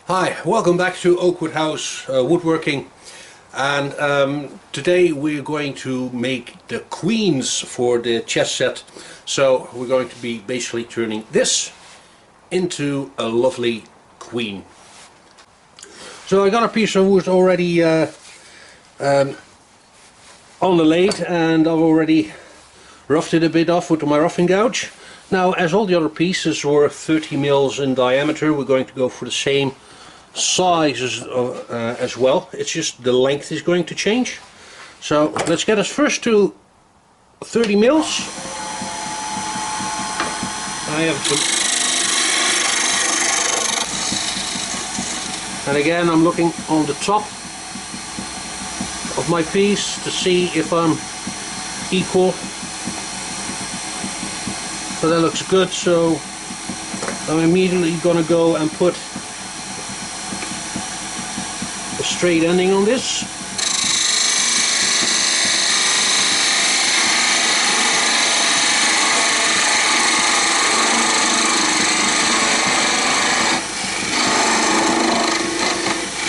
Hi, welcome back to Oakwood House Woodworking, and today we're going to make the queens for the chess set. So we're going to be basically turning this into a lovely queen. So I got a piece of wood already on the lathe, and I've already roughed it a bit off with my roughing gouge. Now, as all the other pieces were 30 mils in diameter, we're going to go for the same size as well. It's just the length is going to change. So let's get us first to 30 mils. I have some, and again I'm looking on the top of my piece to see if I'm equal. So that looks good, so I'm immediately going to go and put a straight ending on this.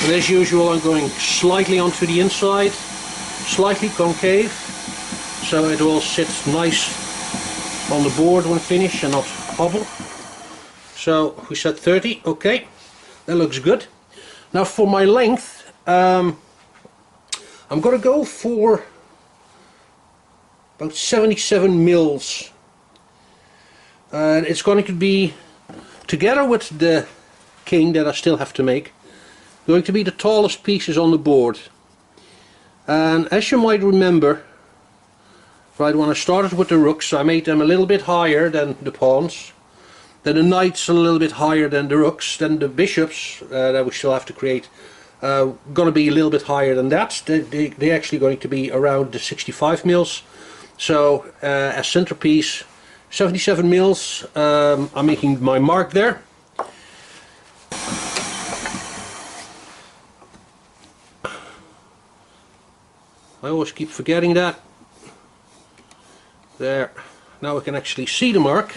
And as usual, I'm going slightly onto the inside, slightly concave, so it will sit nice on the board when finished and not hobble. So we said 30, okay, that looks good. Now for my length, I'm going to go for about 77 mils. And it's going to be, together with the king that I still have to make, going to be the tallest pieces on the board. And as you might remember, right, when I started with the rooks, I made them a little bit higher than the pawns. Then the knights a little bit higher than the rooks. Then the bishops that we still have to create going to be a little bit higher than that. They're actually going to be around the 65 mils. So as centerpiece, 77 mils. I'm making my mark there. I always keep forgetting that. There. Now we can actually see the mark.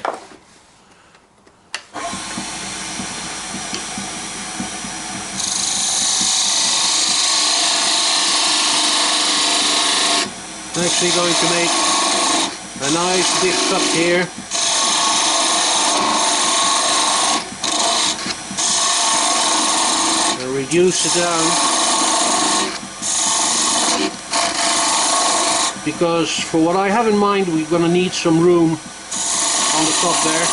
I'm actually going to make a nice big cut here. And reduce it down. Because for what I have in mind, we're going to need some room on the top there.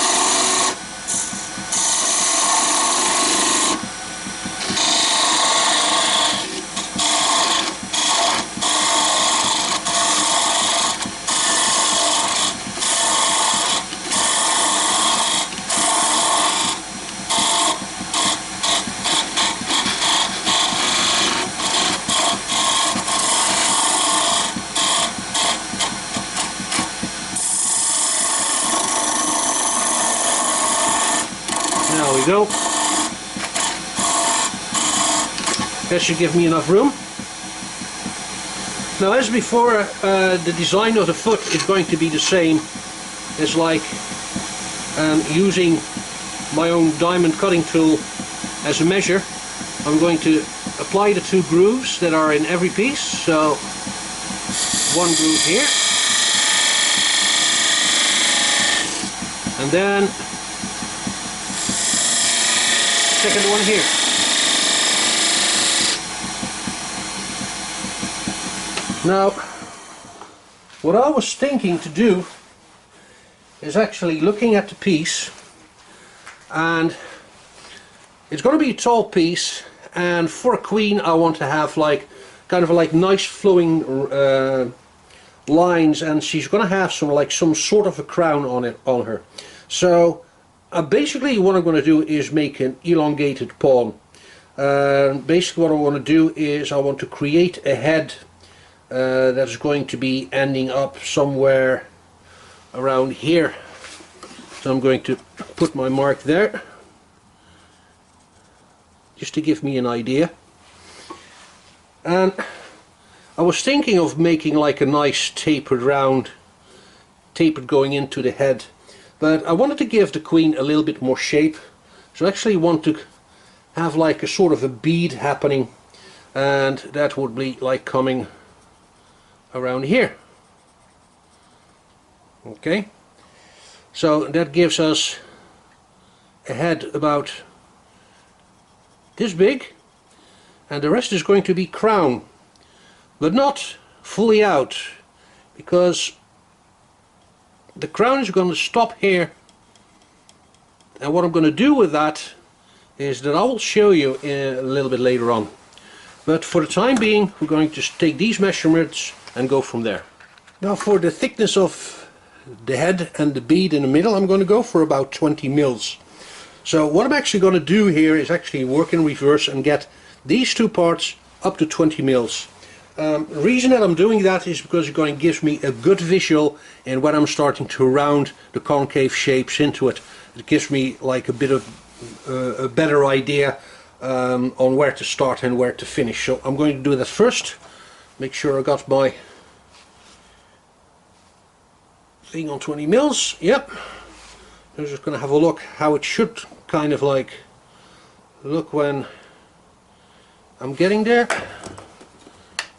There we go. That should give me enough room. Now, as before, the design of the foot is going to be the same as like using my own diamond cutting tool as a measure. I'm going to apply the two grooves that are in every piece. So one groove here, and then second one here. Now, what I was thinking to do is actually looking at the piece, and it's going to be a tall piece, and for a queen I want to have like kind of like nice flowing lines, and she's going to have some sort of a crown on her. So basically what I'm going to do is make an elongated pawn. Basically what I want to do is I want to create a head that's going to be ending up somewhere around here. So I'm going to put my mark there, just to give me an idea. And I was thinking of making like a nice tapered going into the head. But I wanted to give the queen a little bit more shape, so I actually want to have like a sort of a bead happening, and that would be like coming around here. Okay, so that gives us a head about this big, and the rest is going to be crown, but not fully out, because the crown is going to stop here, and what I'm going to do with that is that I will show you a little bit later on. But for the time being, we're going to take these measurements and go from there. Now for the thickness of the head and the bead in the middle, I'm going to go for about 20 mils. So what I'm actually going to do here is actually work in reverse and get these two parts up to 20 mils. The reason that I'm doing that is because it's going to give me a good visual in when I'm starting to round the concave shapes into it. It gives me like a bit of a better idea on where to start and where to finish. So I'm going to do that first. Make sure I got my thing on 20 mils. Yep. I'm just going to have a look how it should kind of like look when I'm getting there.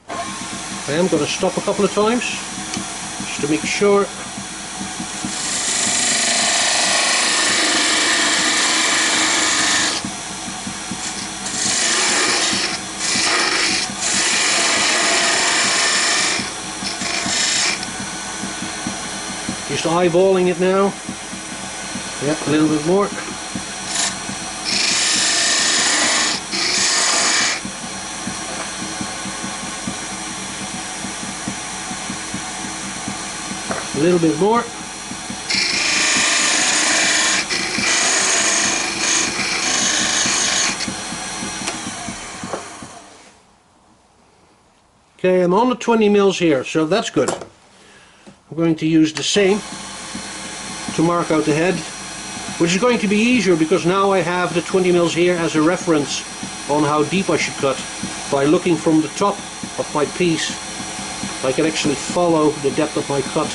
I am going to stop a couple of times just to make sure. Just eyeballing it now. Yep, a little bit more. A little bit more. Okay, I'm on the 20 mils here, so that's good. I'm going to use the same to mark out the head, which is going to be easier because now I have the 20 mils here as a reference on how deep I should cut. By looking from the top of my piece, I can actually follow the depth of my cut.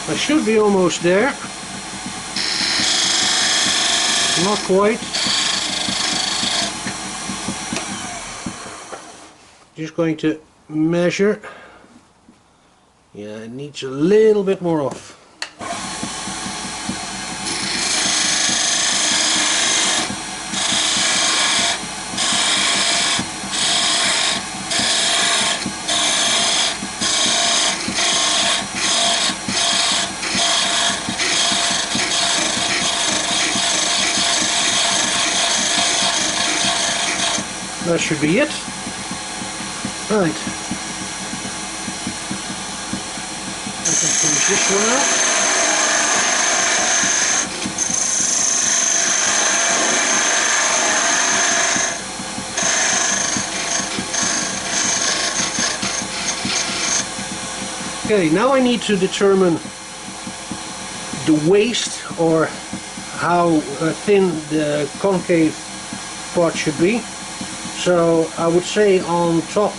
I should be almost there. Not quite. Just going to measure. Yeah, it needs a little bit more off. That should be it. Right. I can finish this one out. Okay, now I need to determine the waist, or how thin the concave part should be. So I would say on top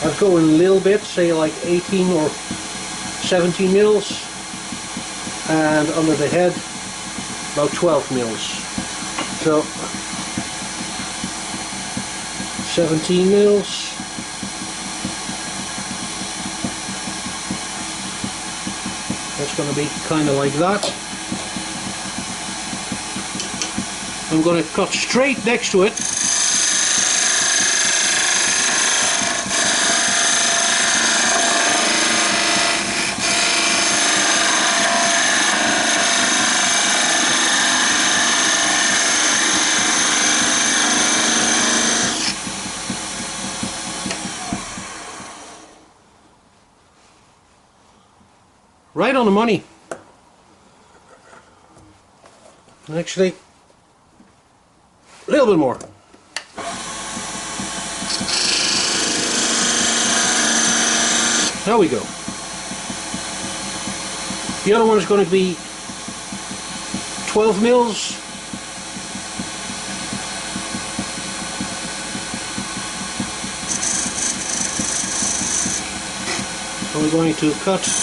I'd go in a little bit, say like 18 or 17 mils, and under the head about 12 mils. So 17 mils. That's going to be kind of like that. I'm going to cut straight next to it. right on the money. Actually, a little bit more. There we go. The other one is going to be 12 mils. So we're going to cut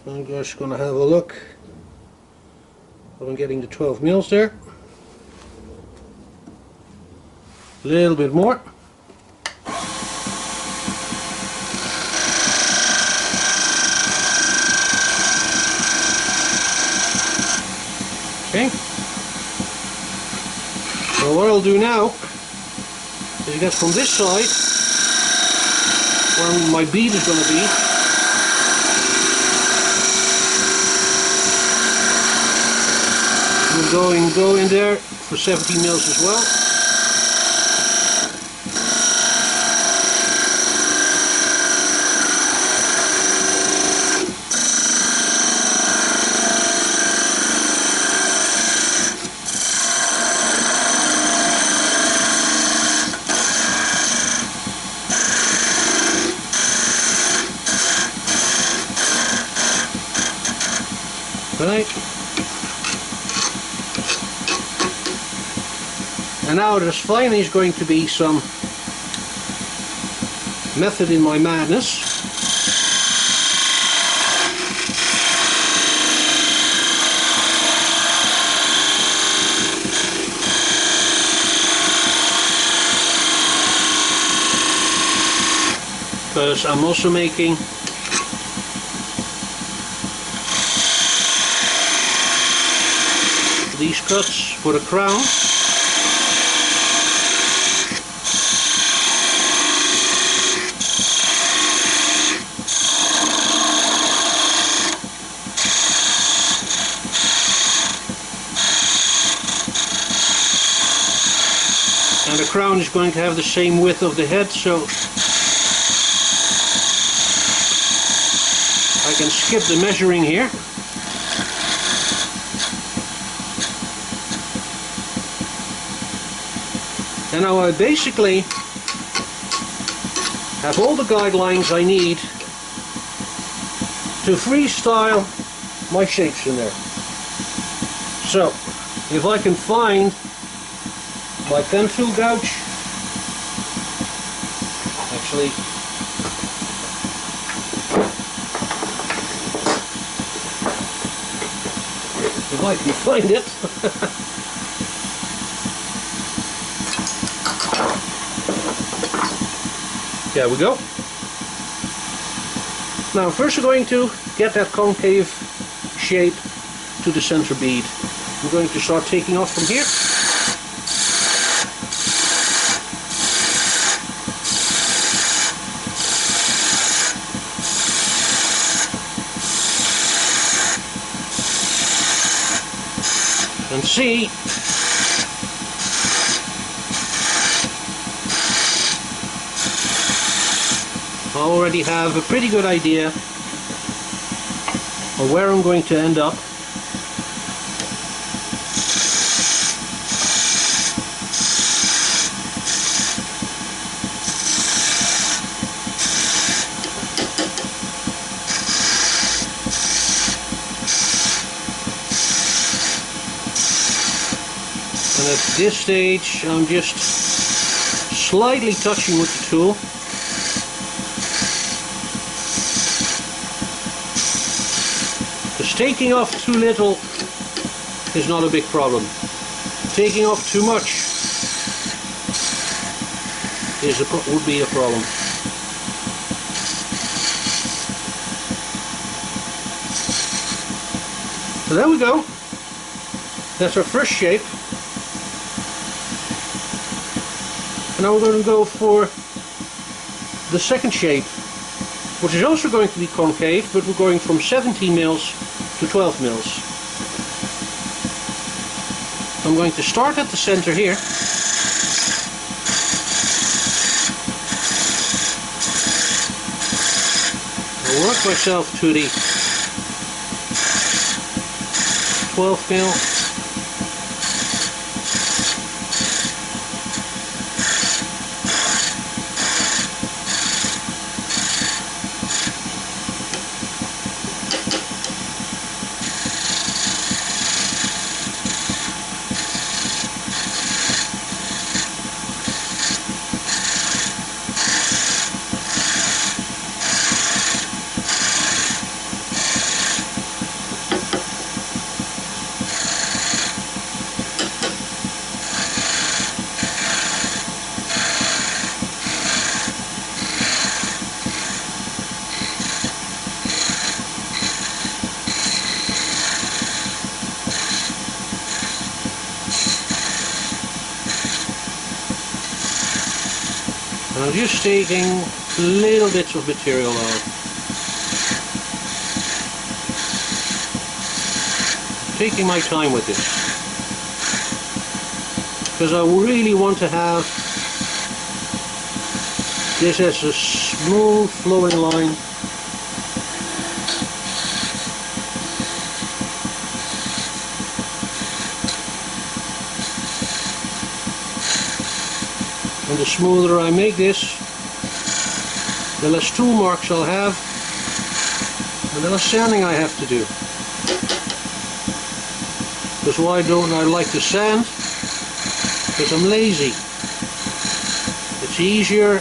I'm just going to have a look. I'm getting the 12 mils there. A little bit more. Okay. So what I'll do now is get from this side, where my bead is going to be, we'll go in there for 17 mils as well. Right. And now there's finally going to be some method in my madness. Because I'm also making these cuts for the crown. And the crown is going to have the same width of the head, so I can skip the measuring here. And now I basically have all the guidelines I need to freestyle my shapes in there. So, if I can find my pencil gouge, actually, if I can find it, there we go. Now first we're going to get that concave shape to the center bead. I'm going to start taking off from here. And see I already have a pretty good idea of where I'm going to end up. And at this stage I'm just slightly touching with the tool. Because taking off too little is not a big problem. Taking off too much would be a problem. So there we go. That's our first shape. And now we're going to go for the second shape, which is also going to be concave, but we're going from 17 mils to 12 mils. I'm going to start at the center here. I'll work myself to the 12 mil. I'm just taking little bits of material out. Taking my time with this, because I really want to have this as a smooth flowing line. And the smoother I make this, the less tool marks I'll have, and the less sanding I have to do. Because why don't I like to sand? Because I'm lazy. It's easier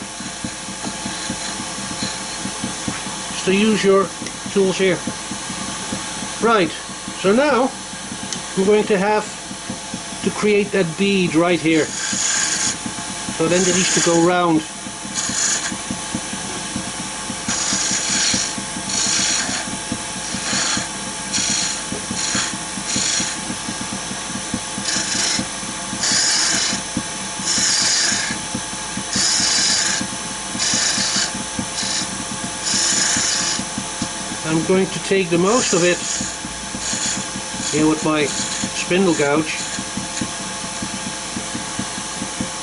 just to use your tools here. Right, so now I'm going to have to create that bead right here. So then it needs to go round. I'm going to take the most of it here with my spindle gouge.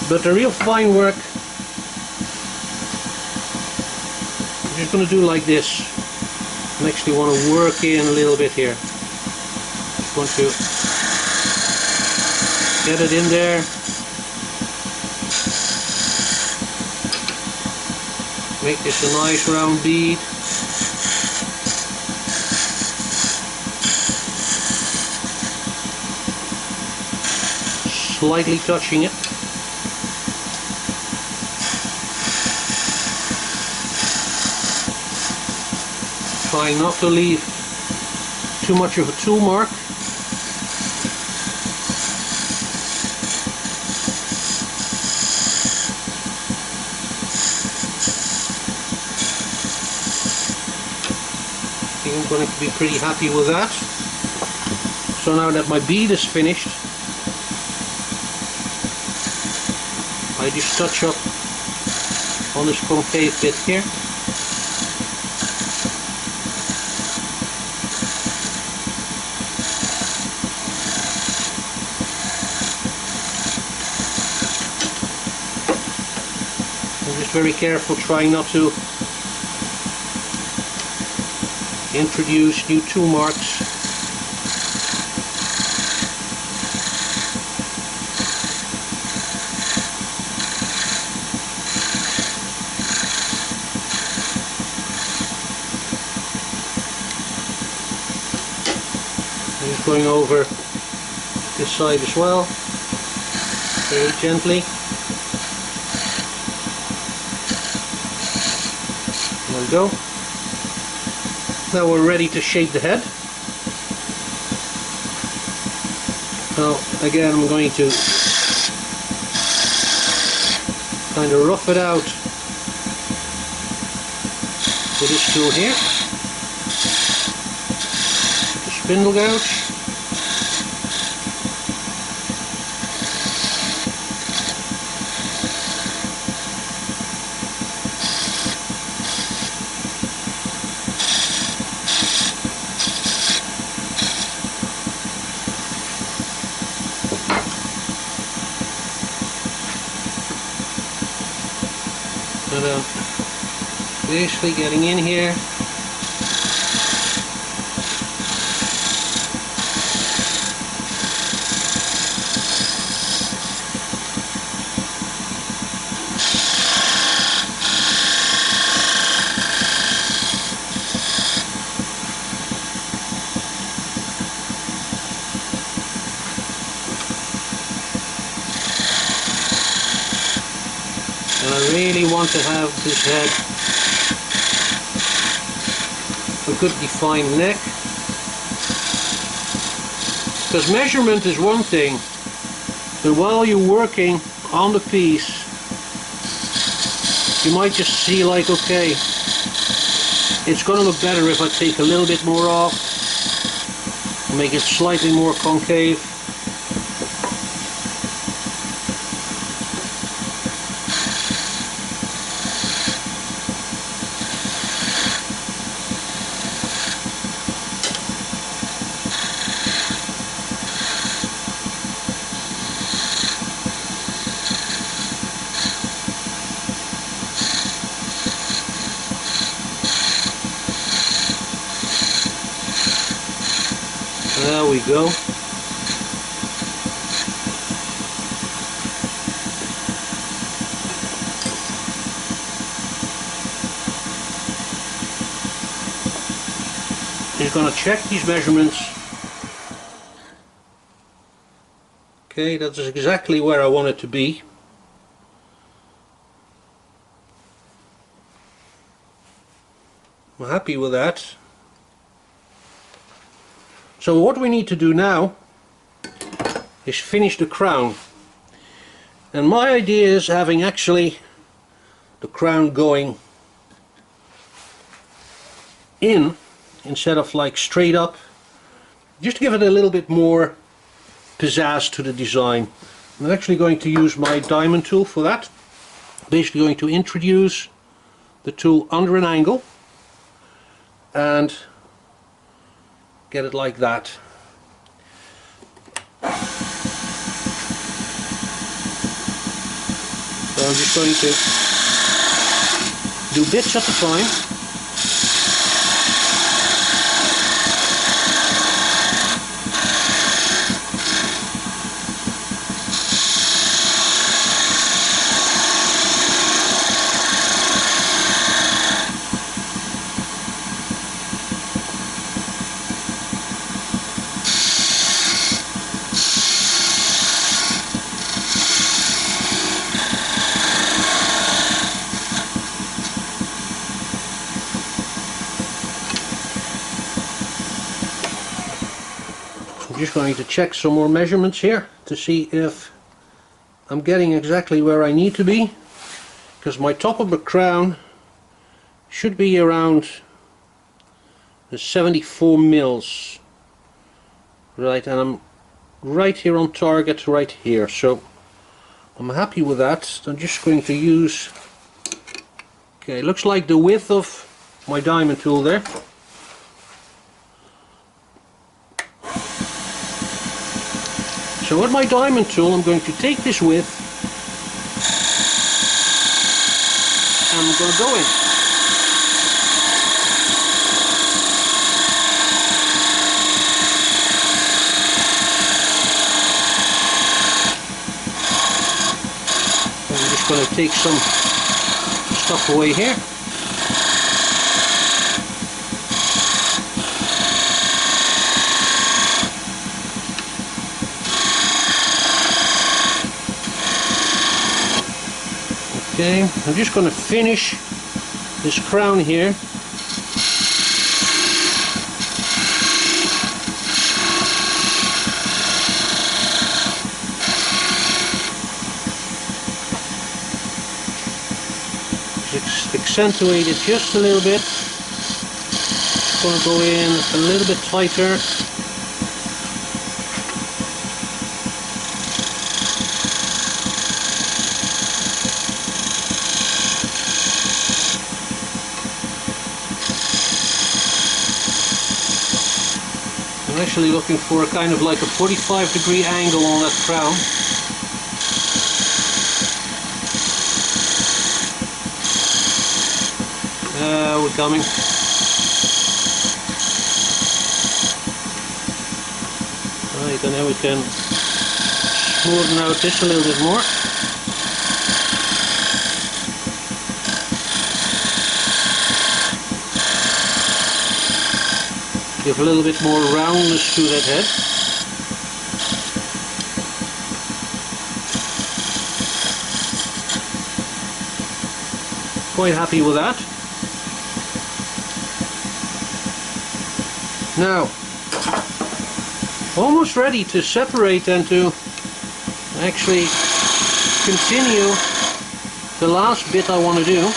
But the real fine work, I'm just going to do like this. I actually want to work in a little bit here. Just want to get it in there. Make this a nice round bead. Slightly touching it. Trying not to leave too much of a tool mark. I think I'm going to be pretty happy with that. So now that my bead is finished, I just touch up on this concave bit here. Very careful, trying not to introduce new tool marks. I'm just going over this side as well, very gently. There we go. Now we're ready to shape the head. Now again I'm going to kind of rough it out with this tool here. spindle gouge. And basically getting in here. And I really want to have this head a good defined neck, because measurement is one thing, but while you're working on the piece you might just see like, okay, it's going to look better if I take a little bit more off, make it slightly more concave. There we go. You're going to check these measurements. Okay, that's exactly where I want it to be. I'm happy with that. So what we need to do now is finish the crown. And my idea is having actually the crown going in instead of like straight up, just to give it a little bit more pizzazz to the design. I'm actually going to use my diamond tool for that. Basically going to introduce the tool under an angle and get it like that. So I'm just going to do bits at a time. I'm just going to check some more measurements here to see if I'm getting exactly where I need to be, because my top of the crown should be around the 74 mils, right, and I'm right here on target right here, so I'm happy with that. I'm just going to use, okay, it looks like the width of my diamond tool there. So with my diamond tool I'm going to take this width and I'm going to go in. I'm just going to take some stuff away here. Okay, I'm just going to finish this crown here. Just accentuate it just a little bit. Just going to go in a little bit tighter. I'm actually looking for a kind of like a 45-degree angle on that crown. We're coming. Right, and now we can smoothen out this a little bit more. Give a little bit more roundness to that head. Quite happy with that. Now, almost ready to separate and to actually continue the last bit I want to do.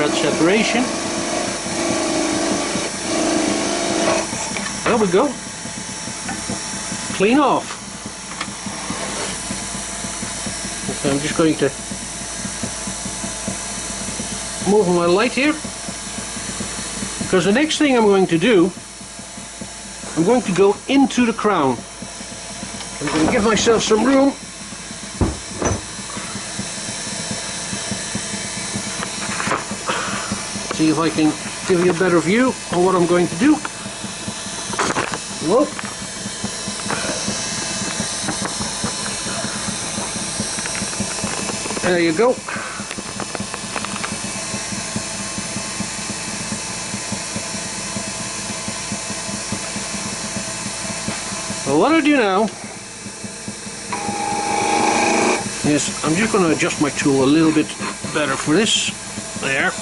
Separation. There we go. Clean off. Okay, I'm just going to move my light here, because the next thing I'm going to do, I'm going to go into the crown. I'm going to give myself some room. See if I can give you a better view of what I'm going to do. Whoa. There you go. Well, what I do now is I'm just going to adjust my tool a little bit better for this. There.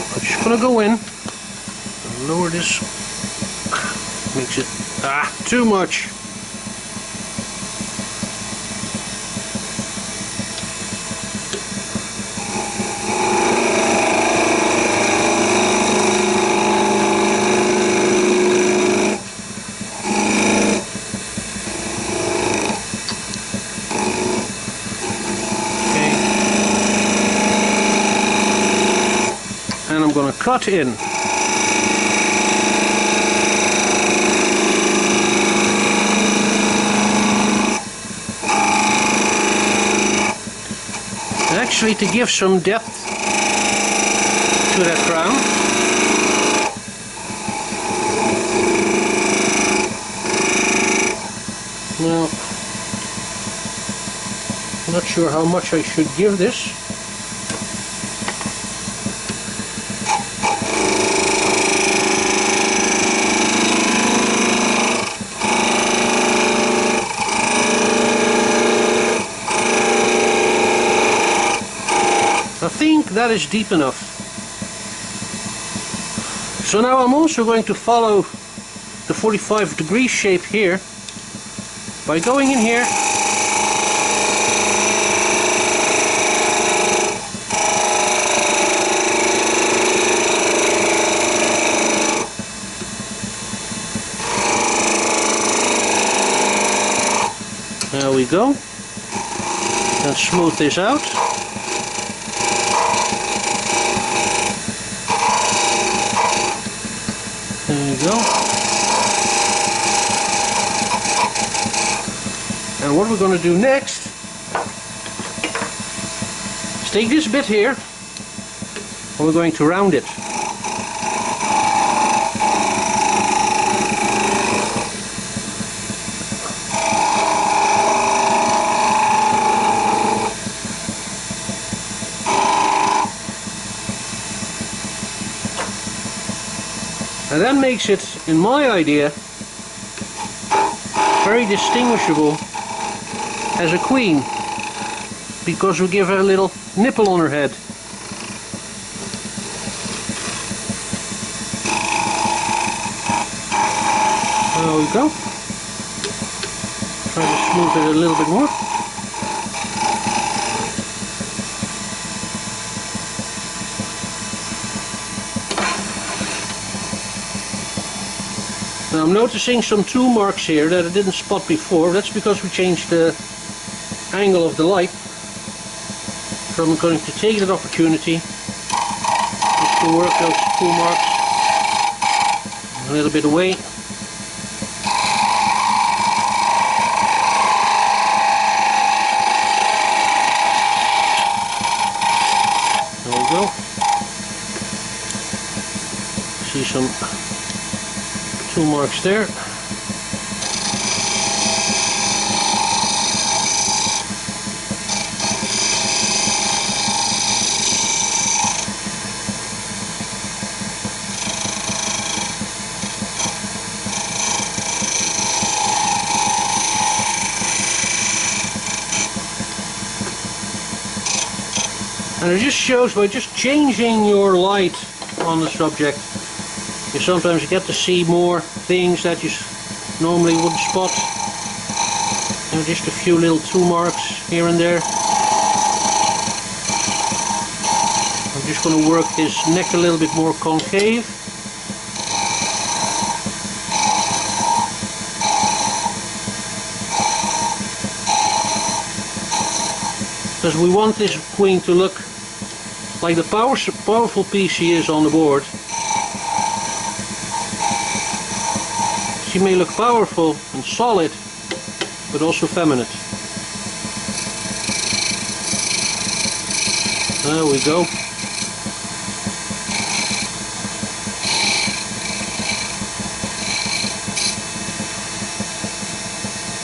I'm just going to go in and lower this. Makes it too much. And I'm going to cut in. Actually, to give some depth to that crown. Now, I'm not sure how much I should give this. I think that is deep enough. So now I'm also going to follow the 45-degree shape here by going in here there we go, and smooth this out. There you go. And what we're going to do next is take this bit here and we're going to round it. And that makes it, in my idea, very distinguishable as a queen, because we give her a little nipple on her head. There we go. Try to smooth it a little bit more. Now I'm noticing some tool marks here that I didn't spot before. That's because we changed the angle of the light. So I'm going to take that opportunity just to work those tool marks a little bit away. There we go. See some tool marks there. And it just shows by just changing your light on the subject, you sometimes get to see more things that you normally wouldn't spot. You know, just a few little tool marks here and there. I'm just going to work his neck a little bit more concave. Because we want this queen to look like the powerful piece she is on the board. She may look powerful and solid, but also feminine. There we go.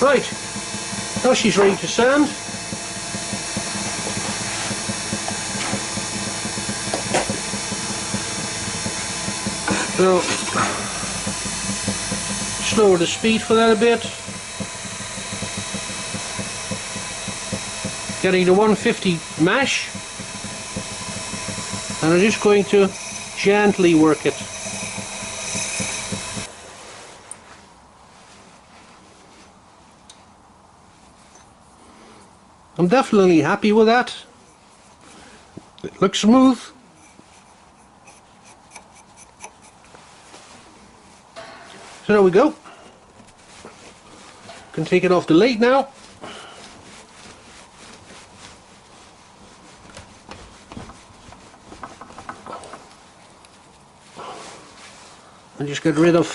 Right, now she's ready to sand. So, slower the speed for that a bit. Getting the 150 mash, and I'm just going to gently work it. I'm definitely happy with that. It looks smooth. So there we go. Can take it off the lathe now. And just get rid of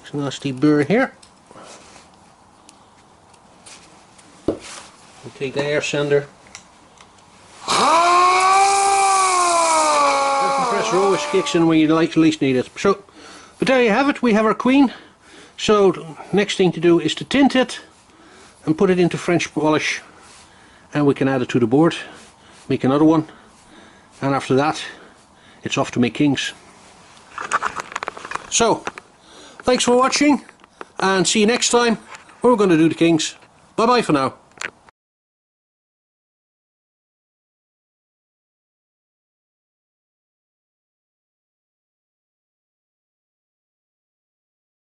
this nasty burr here. And take the air sander. Always kicks in when you least need it. So, but there you have it, we have our queen. So next thing to do is to tint it and put it into French polish, and we can add it to the board, make another one, and after that it's off to make kings. So thanks for watching, and see you next time where we're going to do the kings. Bye bye for now.